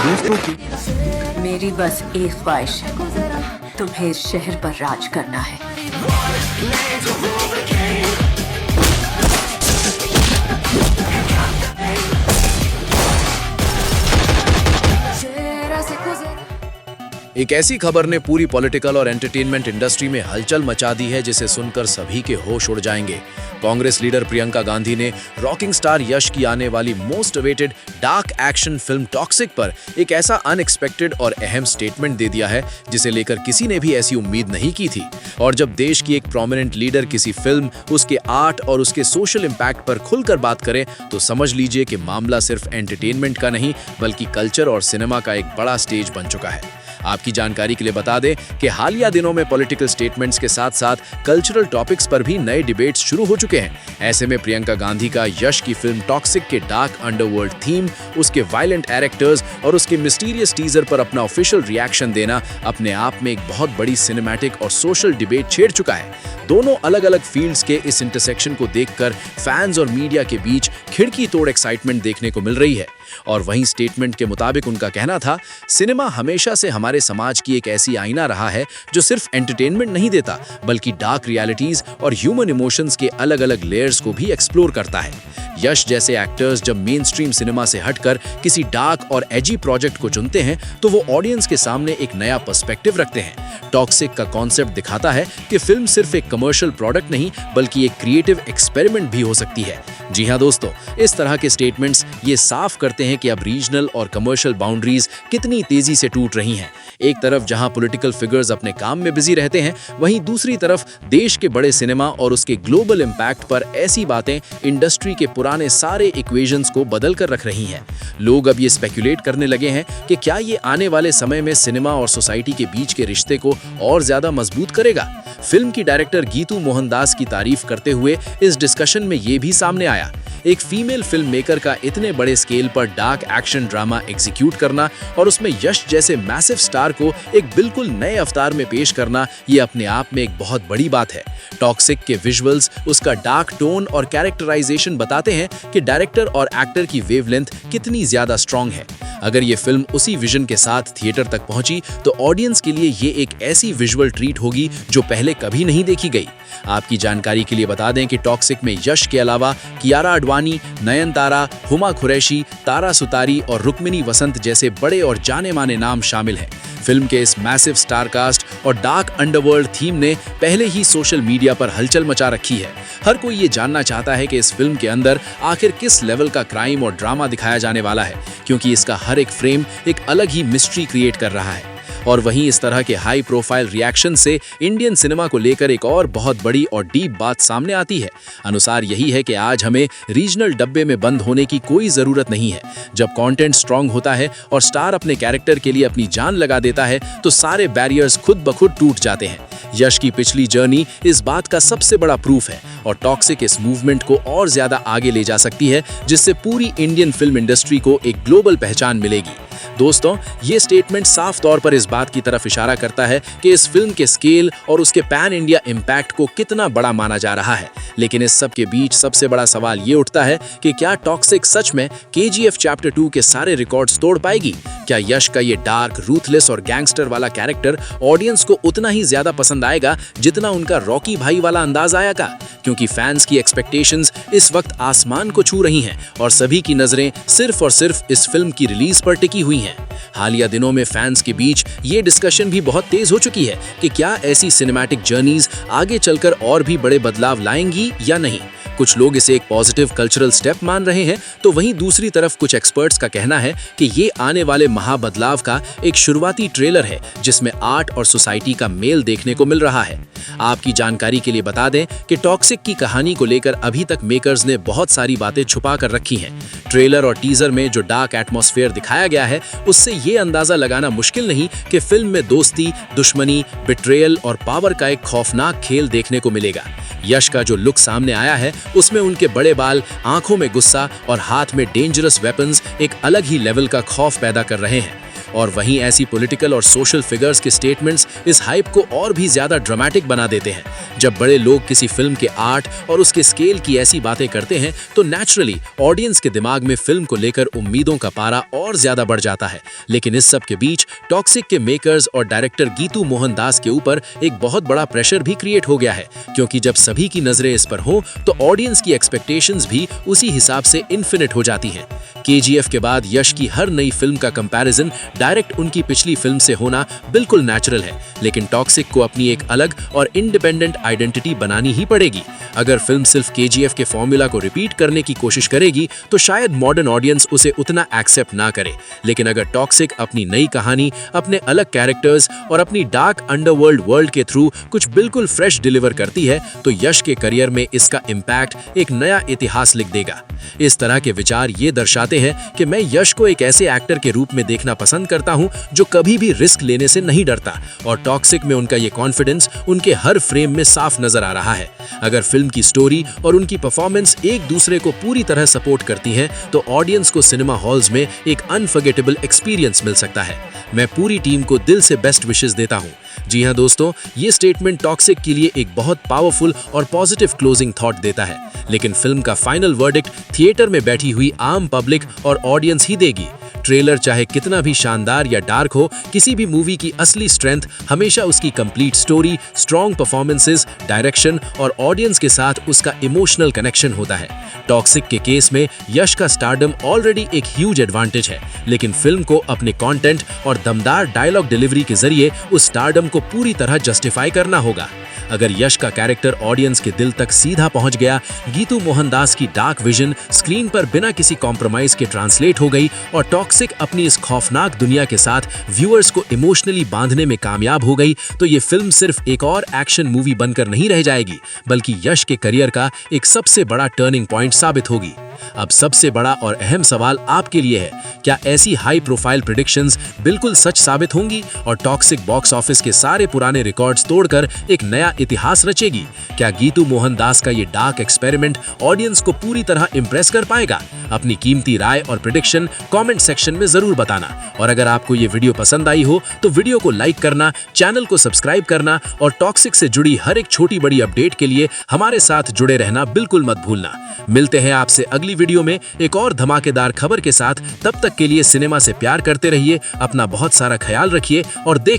दूसरों की। मेरी बस एक ख्वाहिश है, तुम्हें इस शहर पर राज करना है। एक ऐसी खबर ने पूरी पॉलिटिकल और एंटरटेनमेंट इंडस्ट्री में हलचल मचा दी है जिसे सुनकर सभी के होश उड़ जाएंगे। कांग्रेस लीडर प्रियंका गांधी ने रॉकिंग स्टार यश की आने वाली most awaited dark action film toxic पर एक ऐसा अनएक्सपेक्टेड और अहम स्टेटमेंट दे दिया है जिसे लेकर किसी ने भी ऐसी उम्मीद नहीं की थी। और जब देश की एक प्रोमिनेंट लीडर किसी फिल्म, उसके आर्ट और उसके सोशल इम्पैक्ट पर खुलकर बात करे तो समझ लीजिए कि मामला सिर्फ एंटरटेनमेंट का नहीं बल्कि कल्चर और सिनेमा का एक बड़ा स्टेज बन चुका है। आपकी जानकारी के लिए बता दें कि हालिया दिनों में पॉलिटिकल स्टेटमेंट्स के साथ साथ कल्चरल टॉपिक्स पर भी नए डिबेट्स शुरू हो चुके हैं। ऐसे में प्रियंका गांधी का यश की फिल्म टॉक्सिक के डार्क अंडरवर्ल्ड थीम, उसके वायलेंट कैरेक्टर्स और उसके मिस्टीरियस टीजर पर अपना ऑफिशियल रिएक्शन देना अपने आप में एक बहुत बड़ी सिनेमैटिक और सोशल डिबेट छेड़ चुका है। दोनों अलग अलग फील्ड्स के इस इंटरसेक्शन को देखकर फैंस और मीडिया के बीच खिड़की तोड़ एक्साइटमेंट देखने को मिल रही है। और वहीं स्टेटमेंट के मुताबिक उनका कहना था, सिनेमा हमेशा से हमारे समाज की एक ऐसी आईना रहा है जो सिर्फ एंटरटेनमेंट नहीं देता बल्कि डार्क रियलिटीज और ह्यूमन इमोशंस के अलग अलग लेयर्स को भी एक्सप्लोर करता है। यश जैसे एक्टर्स जब मेन स्ट्रीम सिनेमा से हटकर किसी डार्क और एजी प्रोजेक्ट को चुनते हैं तो वो ऑडियंस के सामने एक नया पर्सपेक्टिव रखते हैं। टॉक्सिक का कॉन्सेप्ट दिखाता है कि फिल्म सिर्फ एक कमर्शियल प्रोडक्ट नहीं बल्कि एक क्रिएटिव एक्सपेरिमेंट भी हो सकती है। जी हाँ दोस्तों, इस तरह के स्टेटमेंट्स ये साफ करते हैं कि अब रीजनल और कमर्शियल बाउंड्रीज कितनी तेजी से टूट रही हैं। एक तरफ जहां पॉलिटिकल फिगर्स अपने काम में बिजी रहते हैं, वहीं दूसरी तरफ देश के बड़े सिनेमा और उसके ग्लोबल इम्पैक्ट पर ऐसी बातें इंडस्ट्री के पुराने सारे इक्वेशंस को बदल कर रख रही हैं। लोग अब ये स्पेकुलेट करने लगे हैं कि क्या ये आने वाले समय में सिनेमा और सोसाइटी के बीच के रिश्ते को और ज्यादा मजबूत करेगा। फिल्म की डायरेक्टर गीतू मोहनदास की तारीफ करते हुए इस डिस्कशन में ये भी सामने आया, एक फीमेल फिल्म मेकर का इतने बड़े स्केल पर डार्क एक्शन ड्रामा एग्जीक्यूट करना और उसमें यश जैसे मैसिव स्टार को एक बिल्कुल नए अवतार में पेश करना, ये अपने आप में एक बहुत बड़ी बात है। टॉक्सिक के विजुअल्स, उसका डार्क टोन और कैरेक्टराइजेशन बताते हैं कि डायरेक्टर और एक्टर की वेवलेंथ कितनी ज्यादा स्ट्रांग है। अगर ये फिल्म उसी विजन के साथ थिएटर तक पहुंची तो ऑडियंस के लिए ये एक ऐसी विजुअल ट्रीट होगी जो पहले कभी नहीं देखी गई। आपकी जानकारी के लिए बता दें कि टॉक्सिक में यश के अलावा कियारा आडवाणी, नयनतारा, हुमा कुरैशी, तारा सुतारी और रुक्मिनी वसंत जैसे बड़े और जाने माने नाम शामिल हैं। फिल्म के इस मैसिव स्टार कास्ट और डार्क अंडरवर्ल्ड थीम ने पहले ही सोशल मीडिया पर हलचल मचा रखी है। हर कोई ये जानना चाहता है कि इस फिल्म के अंदर आखिर किस लेवल का क्राइम और ड्रामा दिखाया जाने वाला है, क्योंकि इसका हर एक फ्रेम एक अलग ही मिस्ट्री क्रिएट कर रहा है। और वहीं इस तरह के हाई प्रोफाइल रिएक्शन से इंडियन सिनेमा को लेकर एक और बहुत बड़ी और डीप बात सामने आती है। अनुसार यही है कि आज हमें रीजनल डब्बे में बंद होने की कोई जरूरत नहीं है। जब कंटेंट स्ट्रांग होता है और स्टार अपने कैरेक्टर के लिए अपनी जान लगा देता है तो सारे बैरियर्स खुद ब खुद टूट जाते हैं। यश की पिछली जर्नी इस बात का सबसे बड़ा प्रूफ है और टॉक्सिक इस मूवमेंट को और ज्यादा आगे ले जा सकती है, जिससे पूरी इंडियन फिल्म इंडस्ट्री को एक ग्लोबल पहचान मिलेगी। दोस्तों, ये स्टेटमेंट साफ तौर पर इस बात की तरफ इशारा करता है कि इस फिल्म के स्केल और उसके पैन इंडिया इम्पैक्ट को कितना बड़ा माना जा रहा है। लेकिन इस सब के बीच सबसे बड़ा सवाल ये उठता है कि क्या टॉक्सिक सच में KGF चैप्टर 2 के सारे रिकॉर्ड्स तोड़ पाएगी? क्या यश का ये डार्क, रूथलेस और गैंगस्टर वाला कैरेक्टर ऑडियंस को उतना ही ज्यादा पसंद आएगा जितना उनका रॉकी भाई वाला अंदाज आया का? क्योंकि फैंस की एक्सपेक्टेशंस इस वक्त आसमान को छू रही हैं और सभी की नजरें सिर्फ और सिर्फ इस फिल्म की रिलीज पर टिकी हुई हैं। हालिया दिनों में फैंस के बीच ये डिस्कशन भी बहुत तेज हो चुकी है कि क्या ऐसी सिनेमैटिक जर्नीज आगे चलकर और भी बड़े बदलाव लाएंगी या नहीं। कुछ लोग इसे एक पॉजिटिव कल्चरल स्टेप मान रहे हैं, तो वहीं दूसरी तरफ कुछ एक्सपर्ट्स का कहना है कि ये आने वाले महाबदलाव का एक शुरुआती ट्रेलर है जिसमें आर्ट और सोसाइटी का मेल देखने को मिल रहा है। आपकी जानकारी के लिए बता दें कि टॉक्सिक की कहानी को लेकर अभी तक मेकर्स ने बहुत सारी बातें छुपा कर रखी हैं। ट्रेलर और टीजर में जो डार्क एटमॉस्फेयर दिखाया गया है उससे ये अंदाजा लगाना मुश्किल नहीं कि फिल्म में दोस्ती, दुश्मनी, बिट्रेयल और पावर का एक खौफनाक खेल देखने को मिलेगा। यश का जो लुक सामने आया है उसमें उनके बड़े बाल, आंखों में गुस्सा और हाथ में डेंजरस वेपन्स एक अलग ही लेवल का खौफ पैदा कर रहे हैं। और वहीं ऐसी पॉलिटिकल और सोशल फिगर्स के स्टेटमेंट्स इस हाइप को और भी ज्यादा ड्रामेटिक बना देते हैं। जब बड़े लोग किसी फिल्म के आर्ट और उसके स्केल की ऐसी बातें करते हैं तो नेचुरली ऑडियंस के दिमाग में फिल्म को लेकर उम्मीदों का पारा और ज्यादा बढ़ जाता है। लेकिन इस सब के बीच टॉक्सिक के मेकर्स और डायरेक्टर गीतू मोहन दास के ऊपर एक बहुत बड़ा प्रेशर भी क्रिएट हो गया है, क्योंकि जब सभी की नजरें इस पर हो तो ऑडियंस की एक्सपेक्टेशंस भी उसी हिसाब से इन्फिनिट हो जाती हैं। केजीएफ के बाद यश की हर नई फिल्म का कंपैरिजन डायरेक्ट उनकी पिछली फिल्म से होना बिल्कुल नेचुरल है, लेकिन टॉक्सिक को अपनी एक अलग और इंडिपेंडेंट आइडेंटिटी बनानी ही पड़ेगी। अगर फिल्म सिर्फ केजीएफ के फॉर्मूला को रिपीट करने की कोशिश करेगी तो शायद मॉडर्न ऑडियंस उसे उतना एक्सेप्ट ना करे, लेकिन अगर टॉक्सिक अपनी नई कहानी, अपने अलग कैरेक्टर्स और अपनी डार्क अंडरवर्ल्ड वर्ल्ड के थ्रू कुछ बिल्कुल फ्रेश डिलीवर करती है तो यश के करियर में इसका इम्पैक्ट एक नया इतिहास लिख देगा। इस तरह के विचार ये दर्शाते हैं कि मैं यश को एक ऐसे एक्टर के रूप में देखना पसंद करता हूं जो कभी भी रिस्क लेने से नहीं डरता, और टॉक्सिक में उनका ये कॉन्फिडेंस उनके हर फ्रेम में साफ नजर आ रहा है। अगर फिल्म की स्टोरी और उनकी परफॉर्मेंस एक दूसरे को पूरी तरह सपोर्ट करती हैं तो ऑडियंस को सिनेमा हॉल्स में एक अनफॉरगेटेबल एक्सपीरियंस मिल सकता है। मैं पूरी टीम को दिल से बेस्ट विशेस देता हूं। जी हां दोस्तों, ये स्टेटमेंट टॉक्सिक के लिए एक बहुत पावरफुल और पॉजिटिव क्लोजिंग थॉट देता है, लेकिन फिल्म का फाइनल वर्डिक्ट थिएटर में बैठी हुई आम पब्लिक और ऑडियंस ही देगी। ट्रेलर चाहे कितना भी शानदार या डार्क हो, किसी भी मूवी की असली स्ट्रेंथ हमेशा उसकी complete story, strong performances, direction और ऑडियंस के साथ उसका इमोशनल कनेक्शन होता है। टॉक्सिक के केस में यश का स्टारडम ऑलरेडी एक ह्यूज एडवांटेज है, लेकिन फिल्म को अपने कंटेंट और दमदार डायलॉग डिलीवरी के जरिए उस स्टारडम को पूरी तरह जस्टिफाई करना होगा। अगर यश का कैरेक्टर ऑडियंस के दिल तक सीधा पहुंच गया, गीतू मोहन दास की डार्क विजन स्क्रीन पर बिना किसी कॉम्प्रोमाइज के ट्रांसलेट हो गई और टॉक्सिक अपनी इस खौफनाक दुनिया के साथ व्यूअर्स को इमोशनली बांधने में कामयाब हो गई, तो ये फिल्म सिर्फ एक और एक्शन मूवी बनकर नहीं रह जाएगी, बल्कि यश के करियर का एक सबसे बड़ा टर्निंग पॉइंट साबित होगी। अब सबसे बड़ा और अहम सवाल आपके लिए है, क्या ऐसी हाई प्रोफाइल प्रेडिक्शंस बिल्कुल सच साबित होंगी और टॉक्सिक बॉक्स ऑफिस के सारे पुराने रिकॉर्ड्स तोड़कर एक नया इतिहास रचेगी? क्या गीतू मोहन दास का ये डार्क एक्सपेरिमेंट ऑडियंस को पूरी तरह इंप्रेस कर पाएगा? अपनी कीमती राय और प्रेडिक्शन कमेंट सेक्शन में जरूर बताना, और अगर आपको ये वीडियो पसंद आई हो तो वीडियो को लाइक करना, चैनल को सब्सक्राइब करना और टॉक्सिक से जुड़ी हर एक छोटी बड़ी अपडेट के लिए हमारे साथ जुड़े रहना बिल्कुल मत भूलना। मिलते हैं आपसे अगली वीडियो में एक और धमाकेदार खबर के साथ। तब तक के लिए सिनेमा से प्यार करते रहिए, अपना बहुत सारा ख्याल रखिए और देख